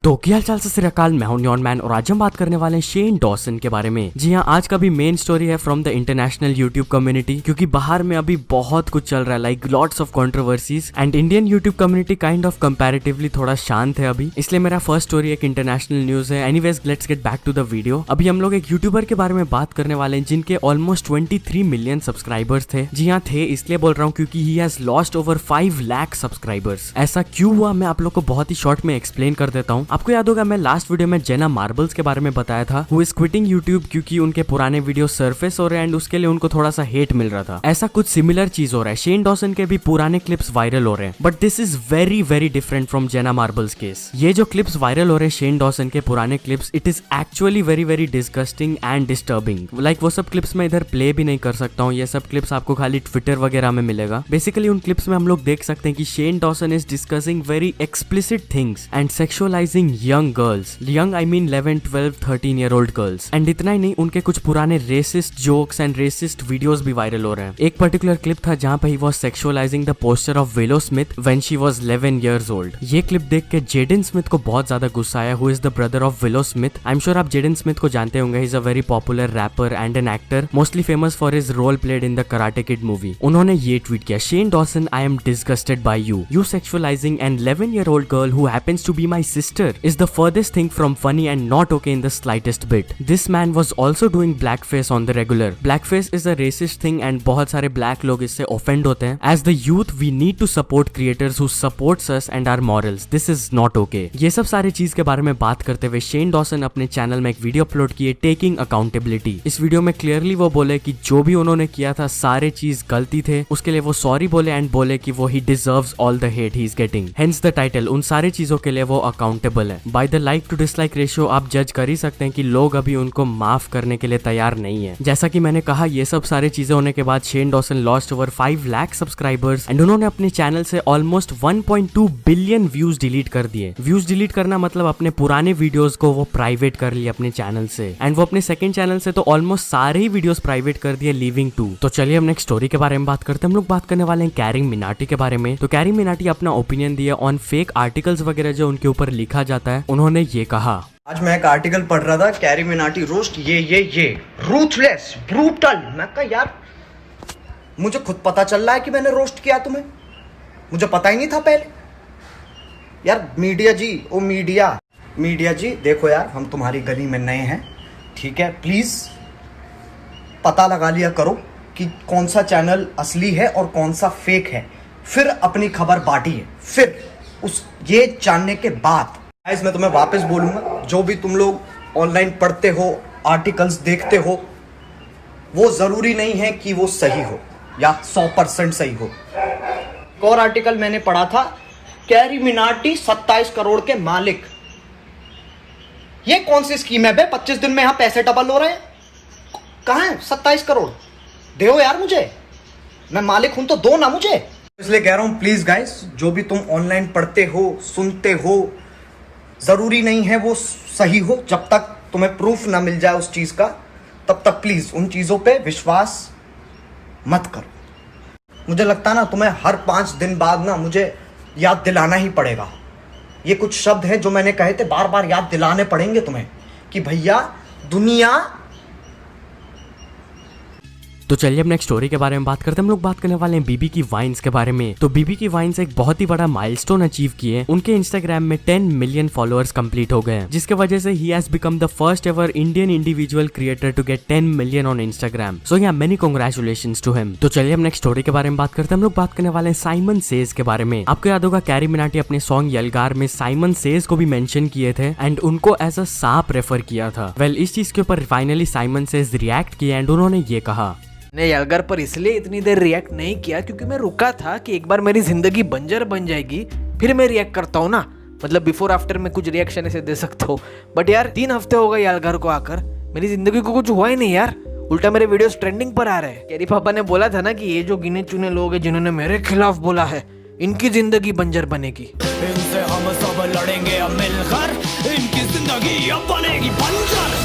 तो क्या हाल चाल से सत श्री अकाल, मैं हूं न्योन मैन और आज हम बात करने वाले हैं शेन डॉसन के बारे में। जी हाँ, आज का भी मेन स्टोरी है from the international YouTube community, क्योंकि बाहर में अभी बहुत कुछ चल रहा है, like lots of controversies and Indian YouTube community kind of comparatively थोड़ा शांत है अभी, इसलिए मेरा फर्स्ट स्टोरी एक इंटरनेशनल न्यूज है। Anyways let's get back to the video. अभी हम लोग एक यूट्यूबर के बारे में बात करने वाले हैं जिनके ऑलमोस्ट 23 मिलियन सब्सक्राइबर्स थे। जी हाँ, थे इसलिए बोल रहा हूँ क्योंकि he has lost over 5 lakh subscribers. ऐसा क्यों हुआ मैं आप लोग को बहुत ही शॉर्ट में एक्सप्लेन कर देता हूँ। आपको याद होगा मैं लास्ट वीडियो में जेना मार्बल्स के बारे में बताया था, हु इज क्विटिंग यूट्यूब क्योंकि उनके पुराने वीडियो सरफेस हो रहे हैं एंड उसके लिए उनको थोड़ा सा हेट मिल रहा था। ऐसा कुछ सिमिलर चीज हो रहा है, शेन डॉसन के भी पुराने क्लिप्स वायरल हो रहे हैं, but this is very very different from Jenna Marbles case. ये जो क्लिप्स वायरल हो रहे हैं शेन डॉसन के पुराने clips, it is actually very very disgusting and disturbing. Like वो सब क्लिप्स मैं इधर प्ले भी नहीं कर सकता हूँ, ये सब क्लिप्स आपको खाली ट्विटर वगैरह में मिलेगा। बेसिकली उन क्लिप्स में हम लोग देख सकते हैं कि Shane Dawson is discussing very explicit things and sexualizing young girls, young I mean 11, 12, 13 year old girls. And इतना ही नहीं, उनके कुछ पुराने racist jokes and racist videos भी वायरल हो रहे हैं। एक पर्टिकुलर क्लिप था जहां पे he was sexualizing the poster of Willow Smith when she was 11 years old. ये क्लिप देख के जेडन स्मिथ को बहुत ज्यादा गुस्सा आया, who is the brother of Willow Smith. I am sure आप जेडन स्मिथ को जानते होंगे, he is a very popular rapper and an actor, mostly famous for his role played in the Karate Kid movie. उन्होंने ये tweet किया, Shane Dawson, I am disgusted by you sexualizing an 11 year old girl who happens to be my sister is the furthest thing from funny and not okay in the slightest bit. This man was also doing blackface on the regular. Blackface is a racist thing and बहुत सारे black लोग इससे offend होते हैं। As the youth we need to support creators who supports us and our morals. This is not okay. ये सब सारी चीज के बारे में बात करते हुए शेन डॉसन अपने चैनल में एक वीडियो अपलोड किए, टेकिंग अकाउंटेबिलिटी। इस वीडियो में क्लियरली वो बोले कि जो भी उन्होंने किया था सारे चीज गलती थे, उसके लिए वो सॉरी बोले एंड बोले कि वो he deserves all the hate he is getting. Hence the title, उन सारी चीजों के लिए वो अकाउंटेबल है। By the like to dislike ratio आप जज कर ही सकते हैं कि लोग अभी उनको माफ करने के लिए तैयार नहीं है। जैसा कि मैंने कहा, ये सब सारी चीजें होने के बाद Shane Dawson lost over 5 lakh subscribers and उन्होंने अपने चैनल से ऑलमोस्ट 1.2 बिलियन व्यूज डिलीट कर दिए। व्यूज डिलीट करना मतलब अपने पुराने वीडियोस को वो प्राइवेट कर लिए अपने चैनल से, एंड वो अपने सेकंड चैनल से तो ऑलमोस्ट सारे ही वीडियोस प्राइवेट कर दिए, लीविंग 2। तो चलिए हम नेक्स्ट स्टोरी के बारे में बात करते हैं। हम लोग बात करने वाले हैं कैरी मिनाटी के बारे में। तो कैरी मिनाटी अपना ओपिनियन दिया ऑन फेक आर्टिकल्स वगैरह जो उनके ऊपर लिखा जाता है। उन्होंने ये कहा, आज मैं एक आर्टिकल पढ़ रहा था, कैरी मिनाटी रोस्ट ये रूथलेस ब्रूटल। मैं कहा यार मुझे खुद पता चल रहा है कि मैंने रोस्ट किया तुम्हें, मुझे पता ही नहीं था पहले। यार मीडिया जी, ओ मीडिया जी देखो यार, हम तुम्हारी गली में नए हैं, ठीक है, प्लीज पता लगा लिया करो कि कौन सा चैनल असली है और कौन सा फेक है, फिर अपनी खबर बांटिए। फिर उस ये जानने के बाद गाइस मैं तुम्हें वापस बोलूंगा, जो भी तुम लोग ऑनलाइन पढ़ते हो, आर्टिकल्स देखते हो, वो जरूरी नहीं है कि वो सही हो या 100% सही हो। एक और आर्टिकल मैंने पढ़ा था, कैरी मिनाटी 27 करोड़ के मालिक। ये कौन सी स्कीम है बे? 25 दिन में यहां पैसे डबल हो रहे हैं। कहां है 27 करोड़? दो यार मुझे, मैं मालिक हूं तो दो ना मुझे। इसलिए कह रहा हूं प्लीज गाइस, जो भी तुम ऑनलाइन पढ़ते हो, सुनते हो, जरूरी नहीं है वो सही हो। जब तक तुम्हें प्रूफ ना मिल जाए उस चीज का, तब तक प्लीज उन चीजों पे विश्वास मत करो। मुझे लगता है ना, तुम्हें हर 5 दिन बाद ना मुझे याद दिलाना ही पड़ेगा। ये कुछ शब्द है जो मैंने कहे थे, बार बार याद दिलाने पड़ेंगे तुम्हें कि भैया दुनिया। तो चलिए अब नेक्स्ट स्टोरी के बारे में बात करते हैं। हम लोग बात करने वाले हैं बीबी की वाइन्स के बारे में। तो बीबी की वाइन्स एक बहुत ही बड़ा माइलस्टोन अचीव किए। उनके इंस्टाग्राम में 10 मिलियन फॉलोअर्स कंप्लीट हो गए हैं, जिसके वजह से he has become the first ever Indian individual creator to get 10 million on Instagram. So yeah many congratulations to him. तो चलिए हम नेक्स्ट स्टोरी के बारे में बात करते हैं। हम लोग बात करने वाले हैं साइमन सेज के बारे में। आपको याद होगा कैरी मिनाटी अपने सॉन्ग यलगार में साइमन सेज को भी मेंशन किए थे एंड उनको एज अ सांप रेफर किया था। वेल इस चीज के ऊपर फाइनली साइमन सेज रिएक्ट किया एंड उन्होंने ये कहा, ने यलगर पर इसलिए इतनी देर रिएक्ट नहीं किया क्योंकि मैं रुका था कि एक बार मेरी जिंदगी बंजर बन जाएगी फिर मैं रिएक्ट करता हूँ ना, मतलब बिफोर आफ्टर में कुछ रिएक्शन ऐसे दे सकता हूँ। बट यार 3 हफ्ते हो गए यलगर को आकर, मेरी जिंदगी को कुछ हुआ ही नहीं यार, उल्टा मेरे वीडियोस ट्रेंडिंग पर आ रहे हैं। कैरी पापा ने बोला था ना कि ये जो गिने चुने लोग हैं जिन्होंने मेरे खिलाफ बोला है, इनकी जिंदगी बंजर बनेगी, इनसे हम सब लड़ेंगे अब मिलकर, इनकी जिंदगी अब बनेगी बंजर।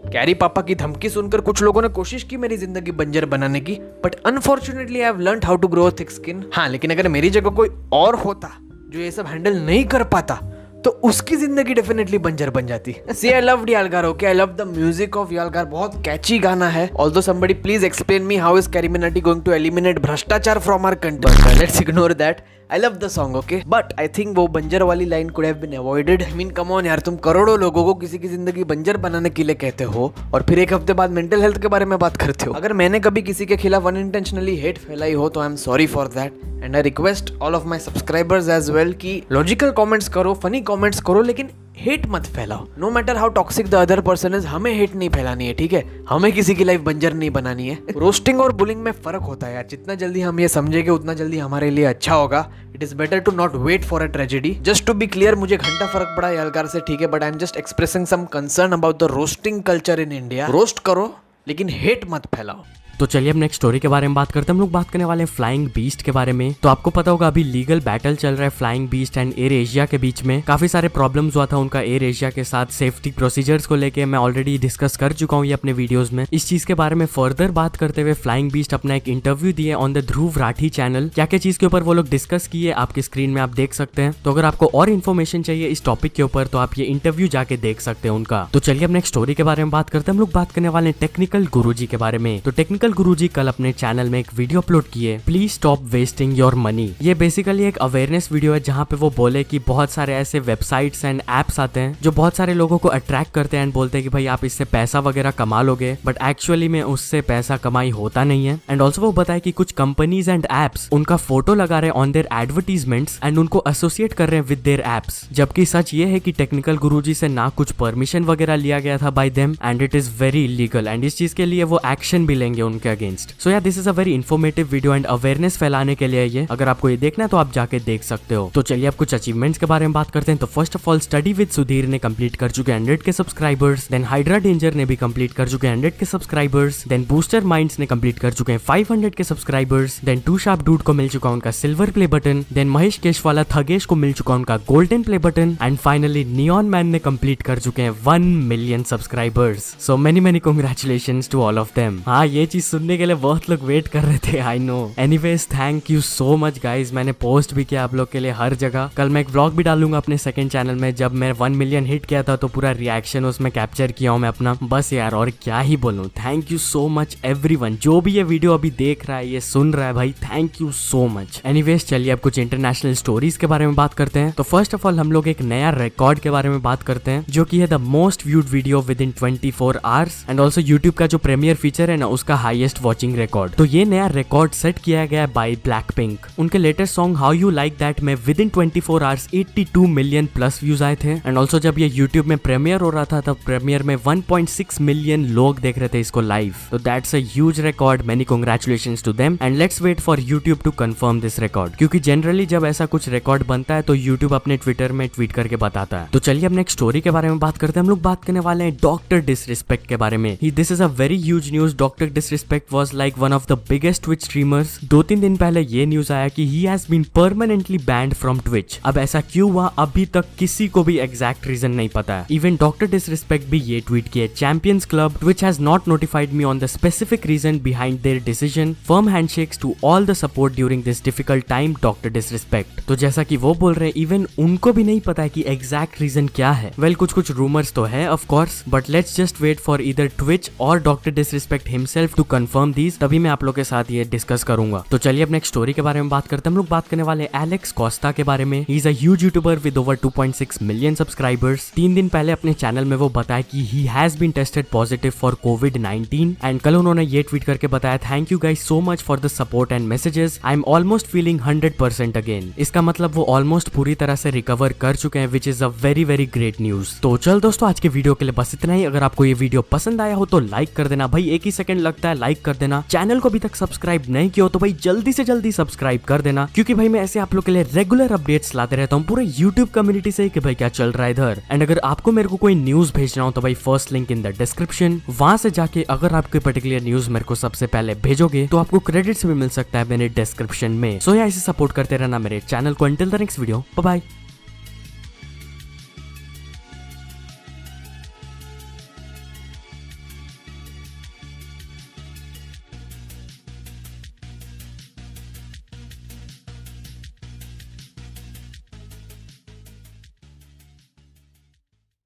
कैरी पापा की धमकी सुनकर कुछ लोगों ने कोशिश की मेरी जिंदगी बंजर बनाने की, but unfortunately I have learned how to grow thick skin. हाँ, लेकिन अगर मेरी जगह कोई और होता जो ये सब हैंडल नहीं कर पाता तो उसकी जिंदगी डेफिनेटली बंजर बन जाती। See I loved Yalgaar, okay, I love the music of Yalgaar, बहुत कैची गाना है। Although somebody please explain me how is Carry Minati going to eliminate भ्रष्टाचार from our country, let's ignore that. I love the song, okay, but I think वो बंजर वाली line could have been avoided. I mean, come on यार, तुम करोड़ों लोगों को किसी की जिंदगी बंजर बनाने के लिए कहते हो और फिर एक हफ्ते बाद मेंटल हेल्थ के बारे में बात करते हो। अगर मैंने कभी किसी के खिलाफ अनइंटेंशनली हेट फैलाई हो तो I am sorry for that and I request all of my subscribers as well कि लॉजिकल कॉमेंट्स करो, फनी कॉमेंट्स करो, लेकिन हेट मत फैलाओ। No matter how toxic the other person is, हमें हेट नहीं फैलानी है, ठीक है? हमें किसी की लाइफ बंजर नहीं बनानी है। रोस्टिंग और बुलिंग में फर्क होता है यार, जितना जल्दी हम ये समझेंगे उतना जल्दी हमारे लिए अच्छा होगा। It is better to not wait for a tragedy. Just to be clear, मुझे घंटा फर्क पड़ा यालगार से, ठीक है, but I am just expressing some concern about the roasting culture in India. Roast करो लेकिन हेट मत फैलाओ। तो चलिए अब नेक्स्ट स्टोरी के बारे में बात करते हैं। हम लोग बात करने वाले हैं फ्लाइंग बीस्ट के बारे में। तो आपको पता होगा अभी लीगल बैटल चल रहा है flying beast and air Asia के बीच में। काफी सारे प्रॉब्लम्स हुआ था उनका एयर एशिया के साथ सेफ्टी प्रोसीजर्स को लेके, मैं ऑलरेडी डिस्कस कर चुका हूँ ये अपने वीडियोस में। इस चीज के बारे में फर्दर बात करते हुए फ्लाइंग बीस्ट अपना एक इंटरव्यू दिए on the Dhruv Rathee channel. क्या क्या चीज के ऊपर वो लोग डिस्कस किए आपकी स्क्रीन में आप देख सकते हैं। तो अगर आपको और इन्फॉर्मेशन चाहिए इस टॉपिक के ऊपर तो आप ये इंटरव्यू जाके देख सकते हैं उनका। तो चलिए अब नेक्स्ट स्टोरी के बारे में बात करते हैं। हम लोग बात करने वाले हैं टेक्निकल गुरुजी के बारे में। तो टेक्निकल गुरुजी कल अपने चैनल में एक वीडियो अपलोड किए, please stop wasting your money. ये बेसिकली एक अवेयरनेस वीडियो है जहाँ पे वो बोले कि बहुत सारे ऐसे वेबसाइट्स एंड एप्स आते हैं जो बहुत सारे लोगों को अट्रैक्ट करते हैं एंड बोलते हैं कि भाई आप इससे पैसा वगैरह कमा लोगे, बट एक्चुअली में उससे पैसा कमाई होता नहीं है। एंड ऑल्सो वो बताया कि कुछ कंपनीज एंड एप्स उनका फोटो लगा रहे हैं ऑन देयर एडवर्टीजमेंट्स एंड उनको एसोसिएट कर रहे हैं विद देयर एप्स, जबकि सच ये है कि टेक्निकल गुरुजी से ना कुछ परमिशन वगैरह लिया गया था bye them and it is very illegal and इस चीज के लिए वो एक्शन भी लेंगे उनके अगेंस्ट। सो या this is a very informative video and awareness फैलाने के लिए ये, अगर आपको ये देखना है तो आप जाके देख सकते हो। तो चलिए अब कुछ अचीवमेंट्स के बारे में बात करते हैं। तो first of all study with Sudhir ने कंप्लीट कर चुके 100 के सब्सक्राइबर्स। देन हाइड्रा डेंजर ने भी कंप्लीट कर चुके 100 के सब्सक्राइबर्स। देन बूस्टर माइंड्स ने कंप्लीट कर चुके हैं 500 के subscribers. Then Two Sharp Dude को मिल चुका उनका silver play button. Then Mahesh Keshwala Thugesh को मिल चुका उनका golden play button and finally Neon Man ने कंप्लीट कर चुके हैं 1 million subscribers. So many congratulations to all of them. हाँ, ये चीज सुनने के लिए बहुत लोग वेट कर रहे थे, I know. Anyways thank you so much guys, मैंने पोस्ट भी किया आप लोग के लिए हर जगह। कल मैं एक व्लॉग भी डालूंगा अपने सेकंड चैनल में, जब मैं 1 मिलियन हिट किया था तो पूरा रिएक्शन उसमें कैप्चर किया हूं मैं अपना। बस यार और क्या ही बोलूं, thank you so much everyone जो भी ये वीडियो अभी देख रहा है, ये सुन रहा है, भाई thank you so much. Anyways चलिए अब कुछ इंटरनेशनल स्टोरीज के बारे में बात करते हैं। तो फर्स्ट ऑफ ऑल हम लोग एक नया रिकॉर्ड के बारे में बात करते हैं जो कि है the most viewed video with in 24 hours and also YouTube का जो प्रीमियर फीचर है ना उसका हाईएस्ट वॉचिंग रिकॉर्ड। तो ये नया रिकॉर्ड सेट किया गया बाय ब्लैकपिंक। उनके latest song how you like that में within 24 hours 82 million plus views आए थे एंड ऑल्सो जब ये यूट्यूब में प्रीमियर हो रहा था तब प्रीमियर में 1.6 मिलियन लोग देख रहे थे इसको लाइव। तो that's a huge record, many congratulations to them and let's wait for YouTube to confirm this record, क्योंकि जनरली जब ऐसा कुछ रिकॉर्ड बनता है तो यूट्यूब अपने ट्विटर में ट्वीट करके बताता है। तो चलिए अब नेक्स्ट स्टोरी के बारे में बात करते हैं। हम लोग बात करने वाले हैं डॉक्टर डिसरिस्पेक्ट के बारे में। This is a very huge news. Doctor Disrespect was like one of the biggest Twitch streamers. 2-3 दिन पहले ये न्यूज आया कि he has been permanently banned from Twitch. अब ऐसा क्यों हुआ अभी तक किसी को भी एग्जैक्ट रीजन नहीं पता है। इवन डॉक्टर डिसरिस्पेक्ट भी ये ट्वीट किए, champions club Twitch has not notified me on the specific reason behind their decision, firm handshakes to all the support during this difficult time, doctor Disrespect. तो जैसा कि वो बोल रहे हैं इवन उनको भी नहीं पता है कि एग्जैक्ट रीजन क्या है। वेल कुछ रूमर्स तो है of course, but let's just wait for either Twitch और Doctor Disrespect himself to confirm these, तभी मैं आप लोग के साथ ये डिस्कस करूंगा। तो चलिए अब नेक्स्ट स्टोरी के बारे में बात करते हैं। हम लोग बात करने वाले एलेक्स कोस्टा के बारे में। He is a huge YouTuber with over 2.6 million subscribers. 3 दिन पहले अपने चैनल में वो बताया कि ही हैज बीन टेस्टेड पॉजिटिव फॉर कोविड-19 एंड कल उन्होंने ये ट्वीट करके बताया, thank you guys so much for the support and messages, I am almost feeling 100% again. इसका मतलब वो ऑलमोस्ट पूरी तरह से रिकवर कर चुके हैं, which is a very great news. तो चल दोस्तों आज के वीडियो के लिए बस इतना ही। अगर आपको ये वीडियो पसंद आया हो तो लाइक कर देना भाई, एक ही सेकंड लगता है, लाइक कर देना। चैनल को अभी तक सब्सक्राइब नहीं किया हो तो भाई जल्दी से जल्दी सब्सक्राइब कर देना, क्योंकि भाई मैं ऐसे आप लोग के लिए रेगुलर अपडेट्स लाते रहता हूँ पूरे यूट्यूब कम्युनिटी से कि भाई क्या चल रहा है इधर। एंड अगर आपको मेरे को कोई न्यूज भेजना हो तो भाई first link in the description, वहां से जाके अगर आपकी पर्टिकुलर न्यूज मेरे को सबसे पहले भेजोगे तो आपको क्रेडिट्स भी मिल सकता है मेरे डिस्क्रिप्शन में। सो या इसे सपोर्ट करते रहना मेरे चैनल को। Until the next video, bye bye.